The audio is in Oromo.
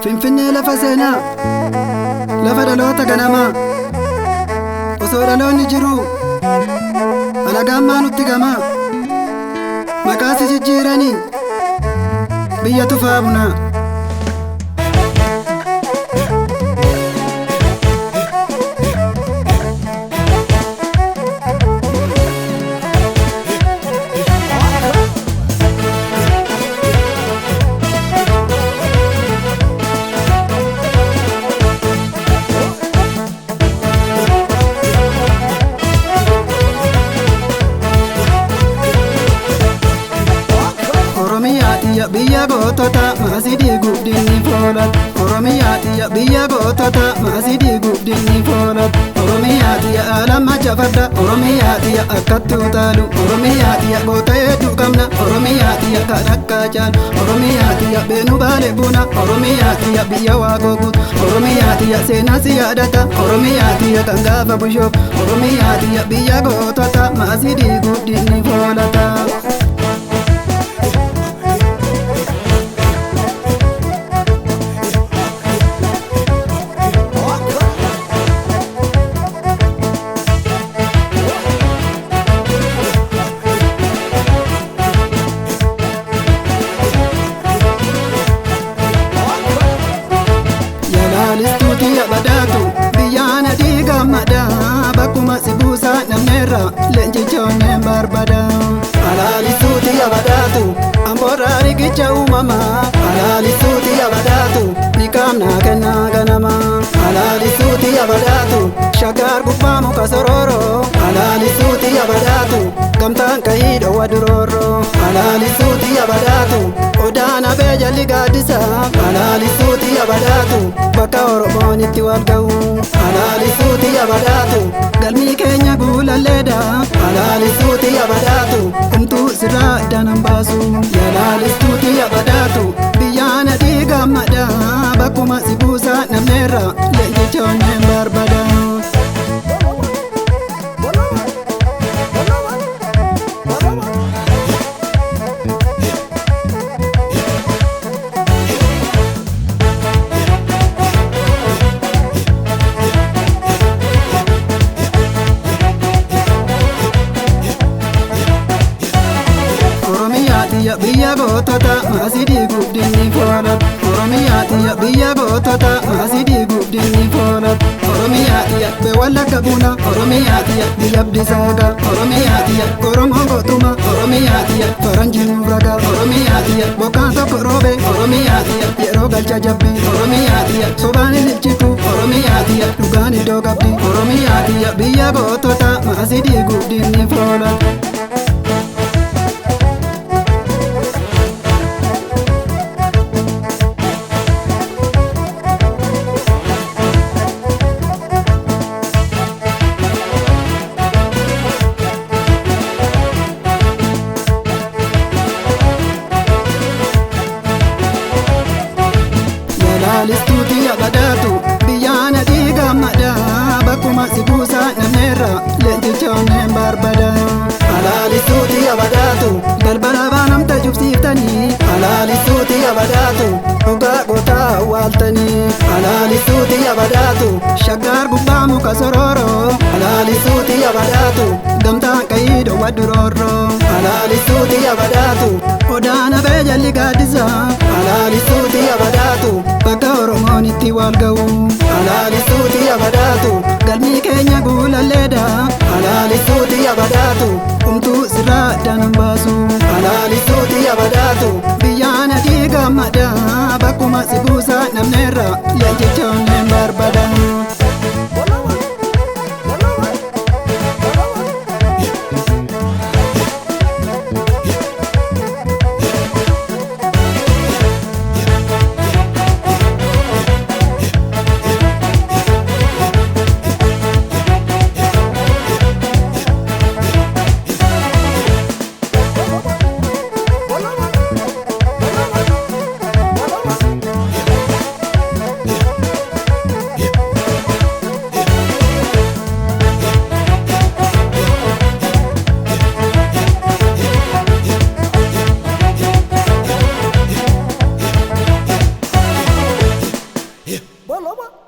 Finfinnee lafa seenaa, lafa dhaloota ganamaa. Osoo dhaloonni jiruu alagaan maa nutti gamaa. Maqaa si jijjiiranii biyya tufaa bunaa. Biyya gootota maasidii guddinni foolat. Oromiyaatiya biyya gootota maasidii guddinni foolat. Oromiyaatiya alama jafadda. Oromiyaatiya akkatti utaalu. Oromiyaatiya goota hedduu qabna. Oromiyaatiya kan akka jaalu. Oromiyaatiya beenu baale buna. Oromiyaatiya biyya waa googuut. Oromiyaatiya seenaa si yaadata. Oromiyaatiya kan gaafa bushoof. Oromiyaatiya biyya gootota maasidii guddinni foolata. Alistuutiya badhaatu biyyaana diigammadha. Bakkuma si buusaa namneerra leenjichoonneen barbada. Alistuutiya badhaatu amboorraa riqicha uumamaa. Alistuutiya badhaatu niqaamnaa kennaa ganama. Alistuutiya badhaatu shaggaar gubbaa muka sororoo. Alistuutiya badhaatu gamtaan ka'ii dhowwa duroorroo. Alistuutiya badhaatu odaana bee jalli gaaddisa. Alistuutiya badhaatu bakka Oromoon itti wal ga'u. Alistuutiya badhaatu galmii keenya guulalleedha. Alistuutiya badhaatu humtuu sirraa iddaan baasu. Alistuutiya badhaatu biyyaana diigammadha. Bakkuma si buusaa namneerra leenjichoonneen barbada. Biyya gootota maasidii guddinni foolat. Oromiyaatiya biyya gootota maasidii guddinni foolat. Oromiyaatiya beewwallagga buna. Oromiyaatiya biyya abdisaaga. Oromiyaatiya Oromoo gootuma. Oromiyaatiya faranjiin raga. Oromiyaatiya bokkaan tokko roobe. Oromiyaatiya yeroo galcha jabbi. Oromiyaatiya sobaan hin ilchitu. Oromiyaatiya dhugaan iddoo qabdi. Oromiyaatiya biyya gootota maasidii guddinni foolat. Alistuutiya badhaatu biyyaana diigammadha. Bakkuma si buusaa namneerra leenjichoonneen barbada. Alistuutiya badhaatu balbala baanamta jubsiiftanii. Alistuutiya badhaatu dhugaa gootaa awwaaltanii. Alistuutiya badhaatu shaggaar gubbaa muka sororoo. Alistuutiya badhaatu gamtaan ka'ii dhowwa duroorroo. Alistuutiya badhaatu odaana bee jalli gaaddisa. Alistuutiya badhaatu bakka Oromoon itti wal ga'u. Alistuutiya badhaatu galmii keenya guulalleedha. Alistuutiya badhaatu humtuu sirraa iddaan baasu. Alistuutiya badhaatu biyyaana diigammadha. Bakkuma si buusaa namneerra leenjichoonneen barbada. Boloba.